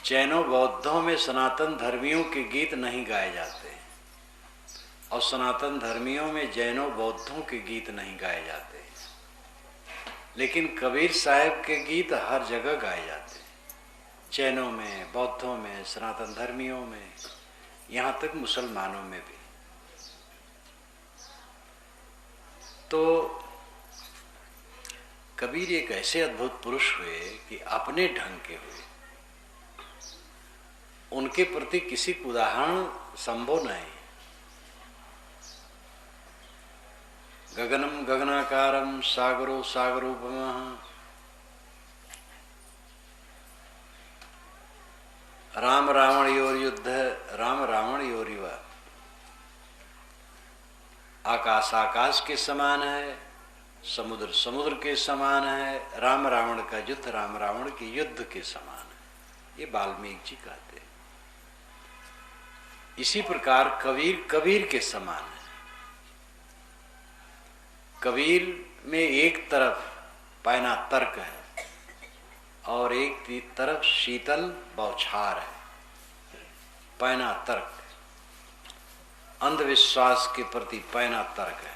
जैनों बौद्धों में सनातन धर्मियों के गीत नहीं गाए जाते और सनातन धर्मियों में जैनों बौद्धों के गीत नहीं गाए जाते, लेकिन कबीर साहब के गीत हर जगह गाए जाते हैं, जैनों में, बौद्धों में, सनातन धर्मियों में, यहाँ तक मुसलमानों में भी। तो कबीर एक ऐसे अद्भुत पुरुष हुए कि अपने ढंग के हुए, उनके प्रति किसी का उदाहरण संभव नहीं। गगनम गगनाकारम सागरो सागरोपमः राम रावणयोर युद्ध राम रावणयोरिव। आकाश आकाश के समान है, समुद्र समुद्र के समान है, राम रावण का युद्ध राम रावण के युद्ध के समान है। ये वाल्मीकि जी कहते हैं। इसी प्रकार कबीर कबीर के समान है। कबीर में एक तरफ पैना तर्क है और एक तरफ शीतल बौछार है। पैना तर्क, अंधविश्वास के प्रति पैना तर्क है।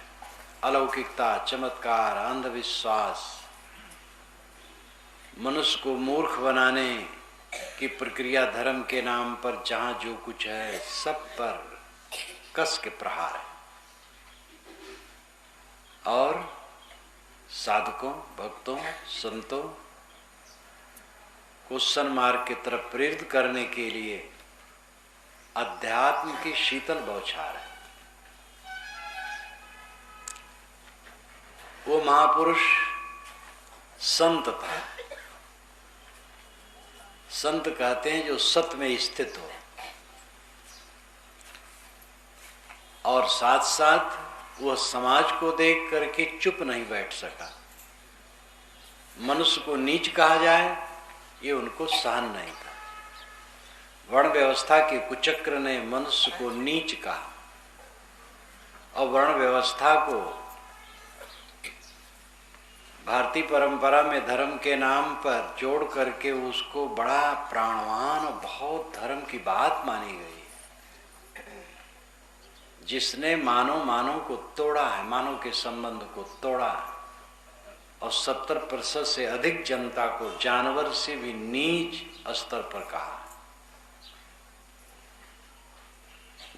अलौकिकता, चमत्कार, अंधविश्वास, मनुष्य को मूर्ख बनाने की प्रक्रिया धर्म के नाम पर जहां जो कुछ है सब पर कस के प्रहार है। और साधकों, भक्तों, संतों को सन्मार्ग की तरफ प्रेरित करने के लिए अध्यात्म की शीतल बौछार है। वो महापुरुष संत था। संत कहते हैं जो सत्य में स्थित हो और साथ साथ वह समाज को देख करके चुप नहीं बैठ सका। मनुष्य को नीच कहा जाए ये उनको सहन नहीं था। वर्ण व्यवस्था के कुचक्र ने मनुष्य को नीच कहा और वर्ण व्यवस्था को भारतीय परंपरा में धर्म के नाम पर जोड़ करके उसको बड़ा प्राणवान और बहुत धर्म की बात मानी गई। जिसने मानव को तोड़ा है, मानव के संबंध को तोड़ा है और 70% से अधिक जनता को जानवर से भी नीच स्तर पर कहा।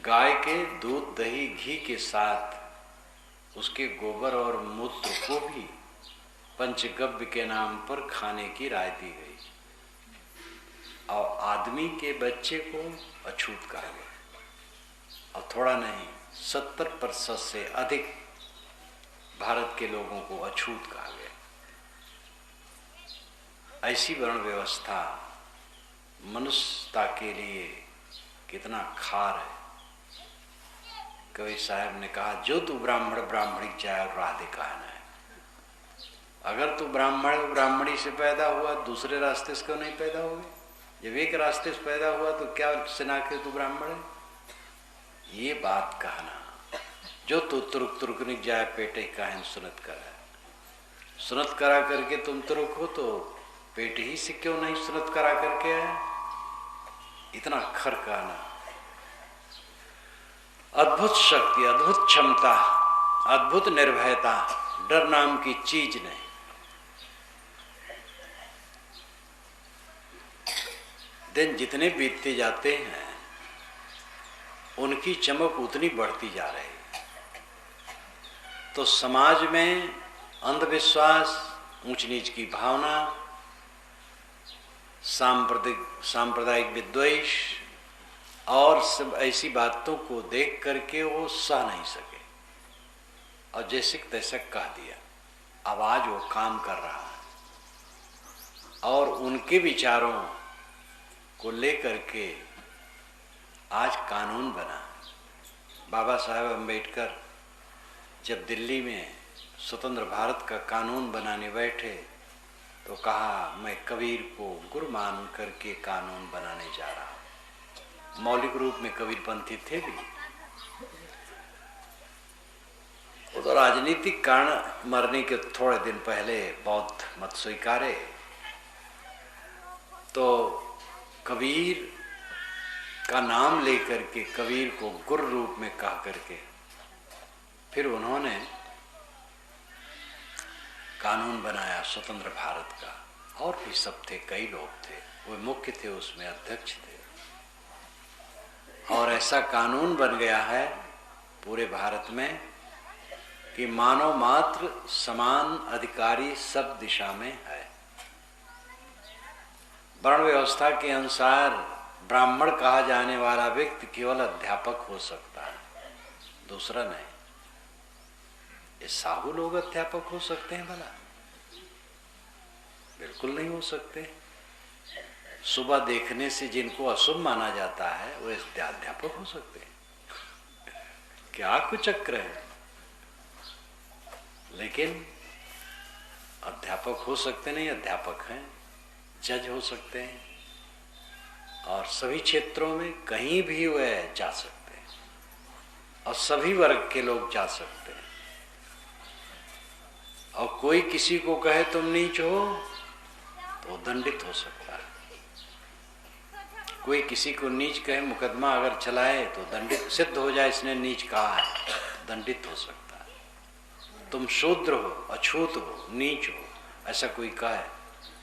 गाय के दूध, दही, घी के साथ उसके गोबर और मूत्र को भी पंचगव्य के नाम पर खाने की राय दी गई और आदमी के बच्चे को अछूत कहा गया। और थोड़ा नहीं, 70% से अधिक भारत के लोगों को अछूत कहा गया। ऐसी वर्ण व्यवस्था मनुष्यता के लिए कितना खार है। कवि साहब ने कहा, जो तू ब्राह्मण ब्राह्मणी जाए और राधे कहना है। अगर तू ब्राह्मण ब्राह्मणी से पैदा हुआ, दूसरे रास्ते से क्यों नहीं पैदा हुए? जब एक रास्ते से पैदा हुआ तो क्या सिना के तू ब्राह्मण है? ये बात कहना, जो तू तुरुक तुरुक निक जाए पेटे काहन सुनत करा। सुनत करा करके तुम तुरुक हो तो पेट ही से क्यों नहीं सुनत करा करके आए? इतना खर कहना। अद्भुत शक्ति, अद्भुत क्षमता, अद्भुत निर्भयता, डर नाम की चीज नहीं। दिन जितने बीतते जाते हैं उनकी चमक उतनी बढ़ती जा रही है। तो समाज में अंधविश्वास, ऊंच नीच की भावना, सांप्रदायिक विद्वेष और सब ऐसी बातों को देख करके वो सह नहीं सके और जैसे तैसे कह दिया। आवाज वो काम कर रहा है और उनके विचारों को लेकर के आज कानून बना। बाबा साहेब अम्बेडकर जब दिल्ली में स्वतंत्र भारत का कानून बनाने बैठे तो कहा, मैं कबीर को गुरु मान करके कानून बनाने जा रहा हूं। मौलिक रूप में कबीरपंथी थे भी। वो तो राजनीतिक कारण मरने के थोड़े दिन पहले बौद्ध मत स्वीकारे तो कबीर का नाम लेकर के कबीर को गुरु रूप में कह करके फिर उन्होंने कानून बनाया स्वतंत्र भारत का। और भी सब थे, कई लोग थे, वो मुख्य थे, उसमें अध्यक्ष थे। और ऐसा कानून बन गया है पूरे भारत में कि मानव मात्र समान अधिकारी सब दिशा में है। वर्ण व्यवस्था के अनुसार ब्राह्मण कहा जाने वाला व्यक्ति केवल अध्यापक हो सकता है, दूसरा नहीं। ये साहू लोग अध्यापक हो सकते हैं भला? बिल्कुल नहीं हो सकते। सुबह देखने से जिनको अशुभ माना जाता है वो अध्यापक हो सकते हैं? क्या कुचक्र है। लेकिन अध्यापक हो सकते नहीं, अध्यापक हैं, जज हो सकते हैं, और सभी क्षेत्रों में कहीं भी वह जा सकते हैं, और सभी वर्ग के लोग जा सकते हैं। और कोई किसी को कहे तुम नीच हो तो दंडित हो सकता है। कोई किसी को नीच कहे, मुकदमा अगर चलाए तो दंडित, सिद्ध हो जाए इसने नीच कहा है, दंडित हो सकता है। तुम शूद्र हो, अछूत हो, नीच हो, ऐसा कोई कहे,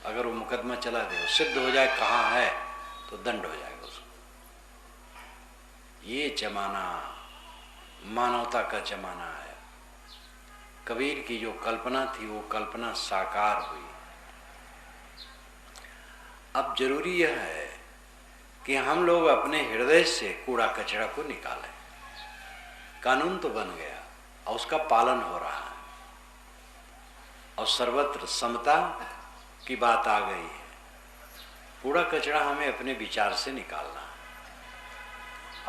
अगर वो मुकदमा चला दे, सिद्ध हो जाए कहाँ है, तो दंड हो जाएगा उसको। ये जमाना मानवता का जमाना है। कबीर की जो कल्पना थी वो कल्पना साकार हुई। अब जरूरी यह है कि हम लोग अपने हृदय से कूड़ा कचरा को निकालें। कानून तो बन गया और उसका पालन हो रहा है, और सर्वत्र समता की बात आ गई है। कूड़ा कचरा हमें अपने विचार से निकालना है,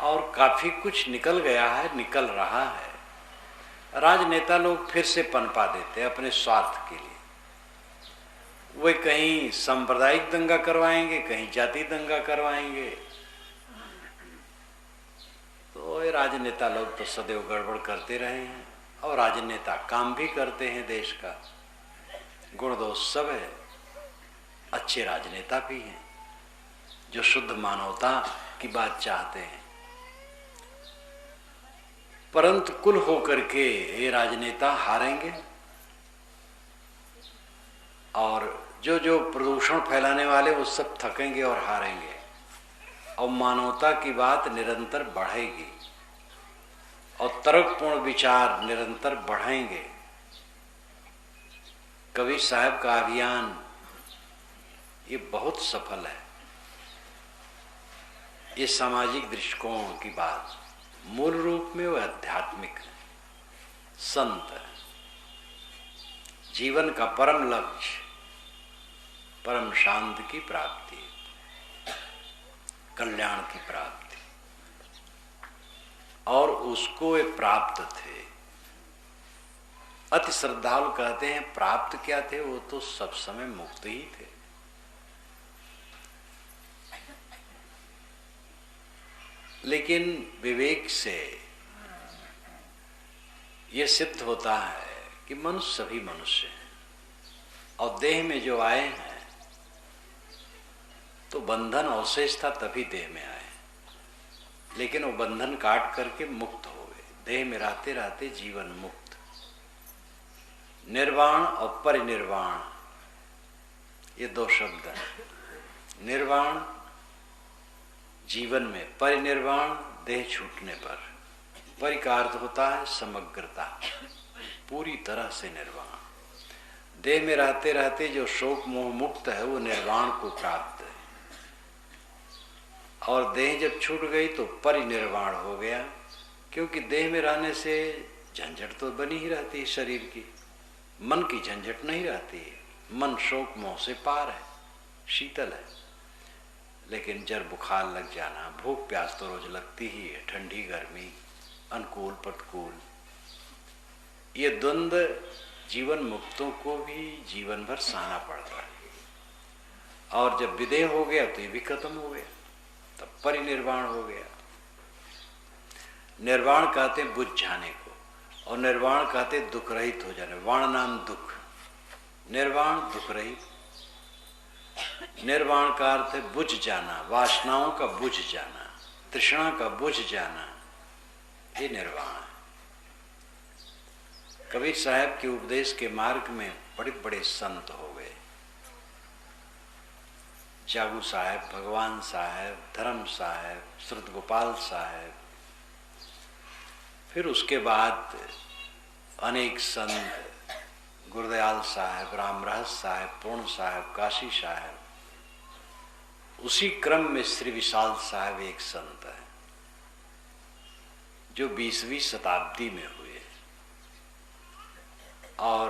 और काफी कुछ निकल गया है, निकल रहा है। राजनेता लोग फिर से पनपा देते हैं अपने स्वार्थ के लिए। वे कहीं सांप्रदायिक दंगा करवाएंगे, कहीं जाति दंगा करवाएंगे। तो ये राजनेता लोग तो सदैव गड़बड़ करते रहे हैं, और राजनेता काम भी करते हैं देश का। गुण दोष सब है, अच्छे राजनेता भी हैं जो शुद्ध मानवता की बात चाहते हैं। परंतु कुल होकर के ये राजनेता हारेंगे, और जो जो प्रदूषण फैलाने वाले वो सब थकेंगे और हारेंगे, और मानवता की बात निरंतर बढ़ेगी, और तर्कपूर्ण विचार निरंतर बढ़ेंगे। कबीर साहब का अभियान ये बहुत सफल है। ये सामाजिक दृष्टिकोण की बात मूल रूप में वह आध्यात्मिक है, संत है। जीवन का परम लक्ष्य परम शांति की प्राप्ति, कल्याण की प्राप्ति, और उसको वे प्राप्त थे। अति श्रद्धालु कहते हैं प्राप्त क्या थे, वो तो सब समय मुक्त ही थे। लेकिन विवेक से ये सिद्ध होता है कि मनुष्य सभी मनुष्य हैं, और देह में जो आए हैं तो बंधन अवशेष था तभी देह में आए, लेकिन वो बंधन काट करके मुक्त हो गए। देह में रहते रहते जीवन मुक्त। निर्वाण और परिनिर्वाण ये दो शब्द हैं। निर्वाण जीवन में, परिनिर्वाण देह छूटने पर। परि का अर्थ होता है समग्रता, पूरी तरह से निर्वाण। देह में रहते रहते जो शोक मोह मुक्त है वो निर्वाण को प्राप्त है, और देह जब छूट गई तो परिनिर्वाण हो गया, क्योंकि देह में रहने से झंझट तो बनी ही रहती है शरीर की, मन की झंझट नहीं रहती है। मन शोक मोह से पार है, शीतल है। लेकिन जर बुखार लग जाना, भूख प्यास तो रोज लगती ही है, ठंडी गर्मी, अनुकूल प्रतिकूल, ये द्वंद्व जीवन मुक्तों को भी जीवन भर सहना पड़ता है। और जब विदेह हो गया तो ये भी खत्म हो गया, तब परिनिर्वाण हो गया। निर्वाण कहते बुझ जाने को, और निर्वाण कहते दुख रहित हो जाने। वाण नाम दुख, निर्वाण दुख रहित। निर्वाण का अर्थ है बुझ जाना, वासनाओं का बुझ जाना, तृष्णा का बुझ जाना, ये निर्वाण है। कबीर साहब के उपदेश के मार्ग में बड़े बड़े संत हो गए, जागू साहब, भगवान साहब, धर्म साहब, श्रुत गोपाल साहब, फिर उसके बाद अनेक संत, गुरदयाल साहब, राम रहस साहब, पूर्ण साहब, काशी साहब। उसी क्रम में श्री विशाल साहब एक संत है जो 20वीं शताब्दी में हुए, और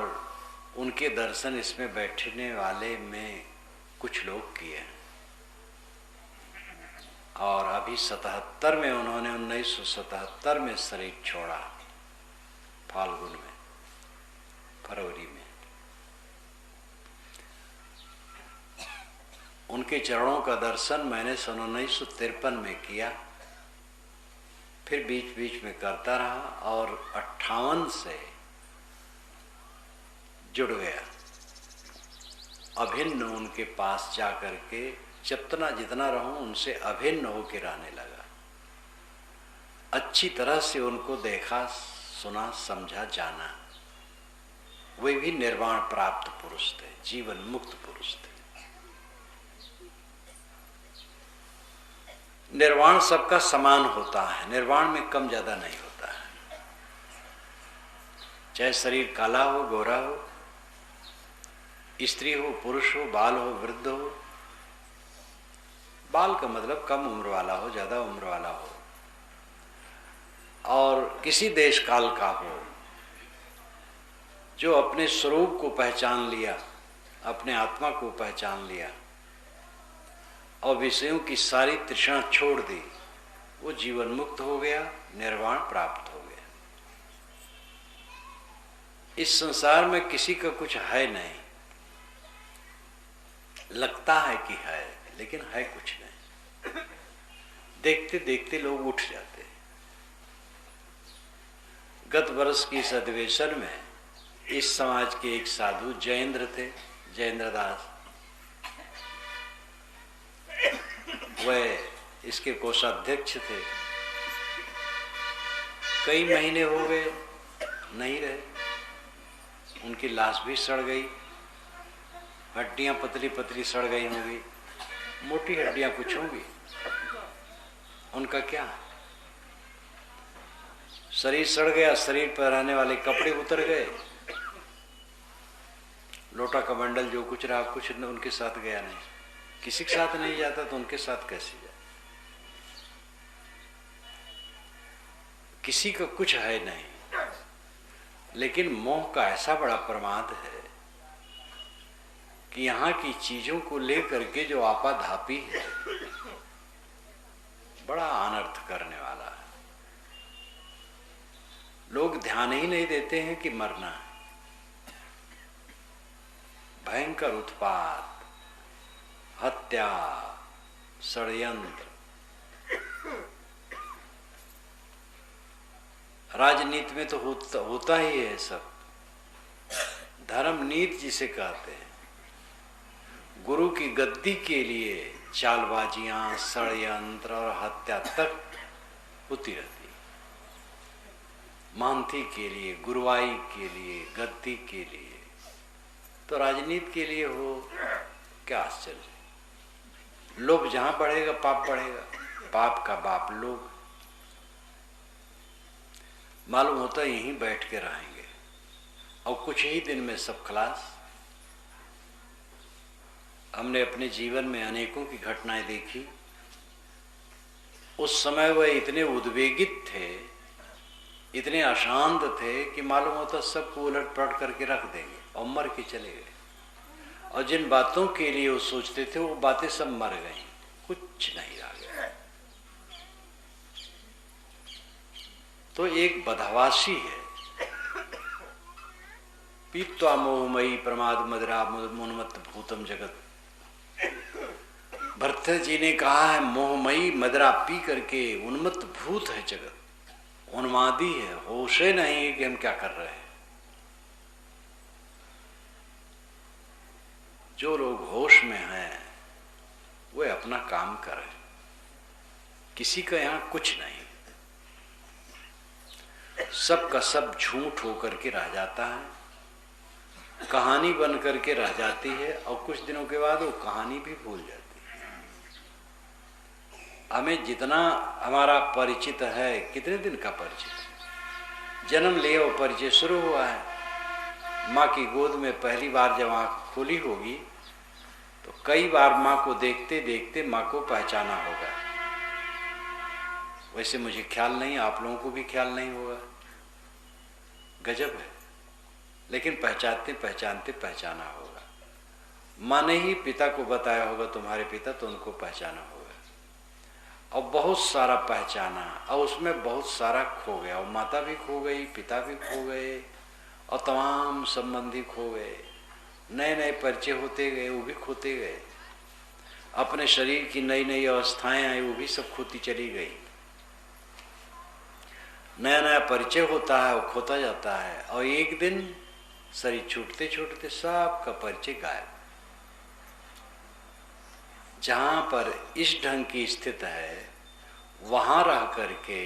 उनके दर्शन इसमें बैठने वाले में कुछ लोग किए हैं। और अभी 77 में उन्होंने 1977 में शरीर छोड़ा, फाल्गुन में, फरवरी में। उनके चरणों का दर्शन मैंने सन 1953 में किया, फिर बीच बीच में करता रहा, और 58 से जुड़ गया, अभिन्न उनके पास जा करके जितना रहूं उनसे अभिन्न होकर रहने लगा। अच्छी तरह से उनको देखा, सुना, समझा, जाना। वे भी निर्वाण प्राप्त पुरुष थे, जीवन मुक्त पुरुष थे। निर्वाण सबका समान होता है, निर्वाण में कम ज्यादा नहीं होता है। चाहे शरीर काला हो, गोरा हो, स्त्री हो, पुरुष हो, बाल हो, वृद्ध हो। बाल का मतलब कम उम्र वाला हो, ज्यादा उम्र वाला हो, और किसी देश काल का हो, जो अपने स्वरूप को पहचान लिया, अपने आत्मा को पहचान लिया और विषयों की सारी तृष्णा छोड़ दी, वो जीवन मुक्त हो गया, निर्वाण प्राप्त हो गया। इस संसार में किसी का कुछ है नहीं, लगता है कि है, लेकिन है कुछ नहीं। देखते देखते लोग उठ जाते हैं। गत वर्ष की इस अधिवेशन में इस समाज के एक साधु जयेंद्र थे, जयेंद्र दास, वह इसके कोषाध्यक्ष थे। कई महीने हो गए नहीं रहे, उनकी लाश भी सड़ गई, हड्डियां पतली पतली सड़ गई होंगी, मोटी हड्डियां कुछ होंगी, उनका क्या? शरीर सड़ गया, शरीर पर रहने वाले कपड़े उतर गए, लोटा कमंडल जो कुछ रहा कुछ उनके साथ गया नहीं। किसी के साथ नहीं जाता तो उनके साथ कैसे जाए? किसी का कुछ है नहीं, लेकिन मोह का ऐसा बड़ा प्रमाद है कि यहाँ की चीजों को लेकर के जो आपाधापी है, बड़ा अनर्थ करने वाला है। लोग ध्यान ही नहीं देते हैं कि मरना है। भयंकर उत्पात, हत्या, षड्यंत्र, राजनीति में तो होता ही है सब। धर्म नीति जिसे कहते हैं, गुरु की गद्दी के लिए चालबाजियां, षड्यंत्र और हत्या तक होती रहती। मानती के लिए, गुरुवाई के लिए, गद्दी के लिए, तो राजनीति के लिए हो, क्या आश्चर्य। लोभ जहां बढ़ेगा पाप बढ़ेगा, पाप का बाप लोभ। मालूम होता यहीं बैठ के रहेंगे और कुछ ही दिन में सब खलास। हमने अपने जीवन में अनेकों की घटनाएं देखी। उस समय वह इतने उद्वेगित थे, इतने अशांत थे कि मालूम होता सबको उलट पलट करके रख देंगे और मर के चले गए। और जिन बातों के लिए वो सोचते थे वो बातें सब मर गई, कुछ नहीं रह गया। तो एक बदहवासी है, पीत्वा मोहमयी प्रमाद मदिरा मुन्मत्त भूतम जगत। भर्तृ जी ने कहा है मोहमयी मदिरा पी करके उन्मत्त भूत है जगत, उन्मादी है, होशे नहीं है कि हम क्या कर रहे हैं। जो लोग होश में हैं वे अपना काम करे, किसी का यहाँ कुछ नहीं, सब का सब झूठ होकर के रह जाता है, कहानी बन करके रह जाती है और कुछ दिनों के बाद वो कहानी भी भूल जाती है। हमें जितना हमारा परिचित है, कितने दिन का परिचित है, जन्म लिया वो परिचय शुरू हुआ है। माँ की गोद में पहली बार जब आँख खोली होगी तो कई बार माँ को देखते देखते माँ को पहचाना होगा। वैसे मुझे ख्याल नहीं, आप लोगों को भी ख्याल नहीं होगा, गजब है, लेकिन पहचानते पहचानते पहचाना होगा। माँ ने ही पिता को बताया होगा तुम्हारे पिता, तो उनको पहचाना होगा और बहुत सारा पहचाना और उसमें बहुत सारा खो गया, और माता भी खो गई, पिता भी खो गए और तमाम संबंधी खो गए, नए नए परिचय होते गए, वो भी खोते गए, अपने शरीर की नई नई अवस्थाएं आई, वो भी सब खोती चली गई। नया नया परिचय होता है, वो खोता जाता है और एक दिन शरीर छूटते छूटते सबका परिचय गायब। जहाँ पर इस ढंग की स्थिति है वहाँ रह करके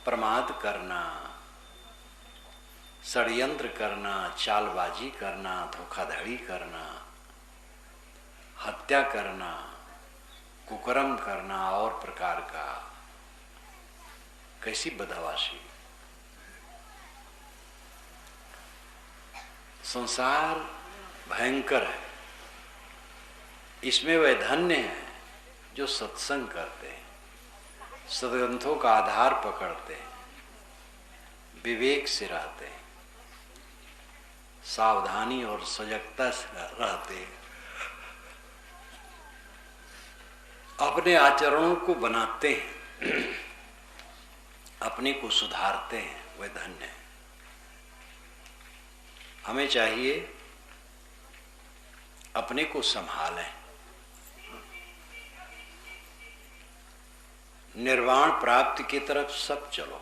प्रमाद करना, षड्यंत्र करना, चालबाजी करना, धोखाधड़ी करना, हत्या करना, कुकर्म करना और प्रकार का, कैसी बदहवासी। संसार भयंकर है, इसमें वह धन्य है जो सत्संग करते हैं, सदग्रंथों का आधार पकड़ते हैं, विवेक से रहते हैं, सावधानी और सजगता से रहते हैं, अपने आचरणों को बनाते हैं, अपने को सुधारते हैं, वह धन्य है। हमें चाहिए अपने को संभालें, निर्वाण प्राप्ति की तरफ सब चलो।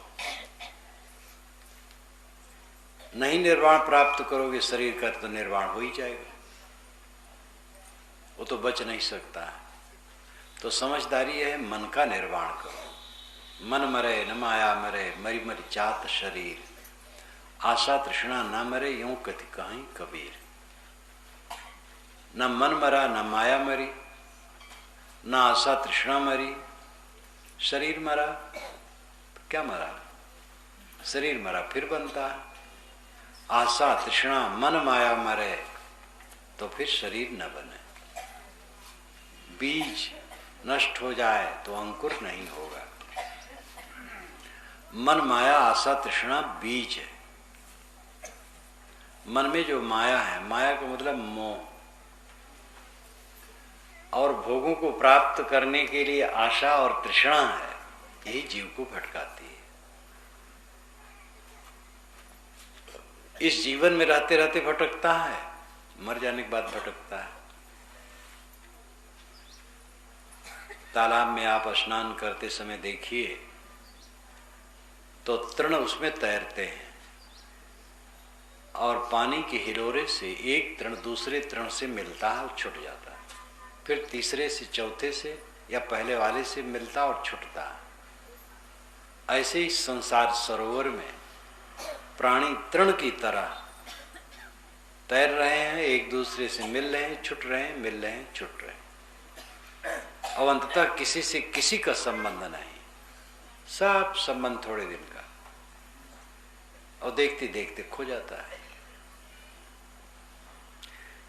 नहीं निर्वाण प्राप्त करोगे शरीर का तो निर्वाण हो ही जाएगा, वो तो बच नहीं सकता है। तो समझदारी है, मन का निर्वाण करो। मन मरे न माया मरे, मरी मरी जात शरीर, आशा तृष्णा न मरे यूं कति कहीं कबीर। न मन मरा न माया मरी, न आशा तृष्णा मरी, शरीर मरा तो क्या मरा, शरीर मरा फिर बनता है। आशा तृष्णा मन माया मरे तो फिर शरीर न बने। बीज नष्ट हो जाए तो अंकुर नहीं होगा। मन माया आशा तृष्णा बीज है। मन में जो माया है, माया का मतलब मोह, और भोगों को प्राप्त करने के लिए आशा और तृष्णा है, यही जीव को भटकाती है। इस जीवन में रहते रहते भटकता है, मर जाने के बाद भटकता है। तालाब में आप स्नान करते समय देखिए तो तृण उसमें तैरते हैं और पानी के हिलोरे से एक तृण दूसरे तृण से मिलता है और छूट जाता है, फिर तीसरे से चौथे से या पहले वाले से मिलता और छूटता है। ऐसे ही संसार सरोवर में प्राणी तृण की तरह तैर रहे हैं, एक दूसरे से मिल रहे हैं, छूट रहे हैं, मिल रहे हैं, छूट रहे हैं, और अंततः किसी से किसी का संबंध नहीं, सब संबंध थोड़े दिन का, और देखते देखते खो जाता है।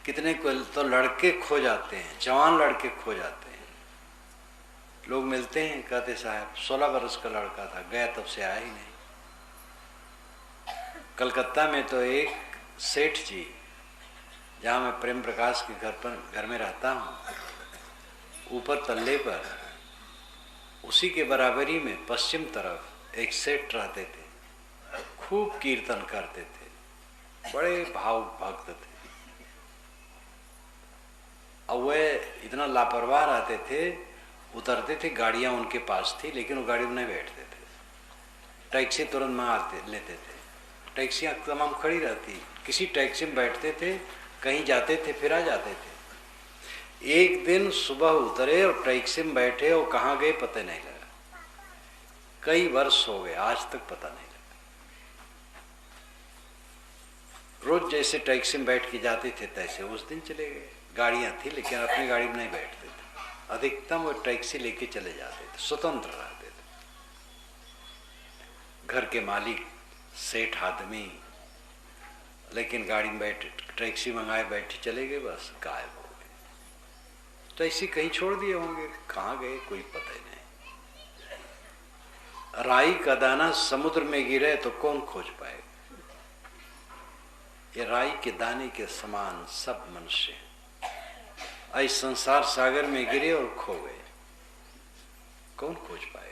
कितने को तो लड़के खो जाते हैं, जवान लड़के खो जाते हैं। लोग मिलते हैं, कहते साहब 16 वर्ष का लड़का था, गया तब से आया ही नहीं। कलकत्ता में तो एक सेठ जी, जहाँ मैं प्रेम प्रकाश के घर में रहता हूँ, ऊपर तल्ले पर उसी के बराबरी में पश्चिम तरफ एक सेठ रहते थे, खूब कीर्तन करते थे, बड़े भावुक भक्त थे, और वे इतना लापरवाह रहते थे, उतरते थे, गाड़ियाँ उनके पास थी लेकिन वो गाड़ी में नहीं बैठते थे, टैक्सी तुरंत मंगा लेते थे, टैक्सियाँ तमाम खड़ी रहती, किसी टैक्सी में बैठते थे, कहीं जाते थे फिर आ जाते थे। एक दिन सुबह उतरे और टैक्सी में बैठे और कहाँ गए पता नहीं लगा। कई वर्ष हो गए, आज तक पता नहीं लगा। रोज जैसे टैक्सी में बैठ के जाते थे तैसे उस दिन चले गए। गाड़ियां थी लेकिन अपनी गाड़ी में नहीं बैठते थे, अधिकतम वो टैक्सी लेके चले जाते थे, स्वतंत्र रहते थे। घर के मालिक सेठ आदमी, लेकिन गाड़ी में बैठे टैक्सी मंगाए बैठे चले गए, बस गायब हो गए। टैक्सी कहीं छोड़ दिए होंगे, कहाँ गए कोई पता ही नहीं। राई का दाना समुद्र में गिरे तो कौन खोज पाएगा। ये राई के दाने के समान सब मनुष्य हैं। इस संसार सागर में गिरे और खो गए, कौन खोज पाएगा।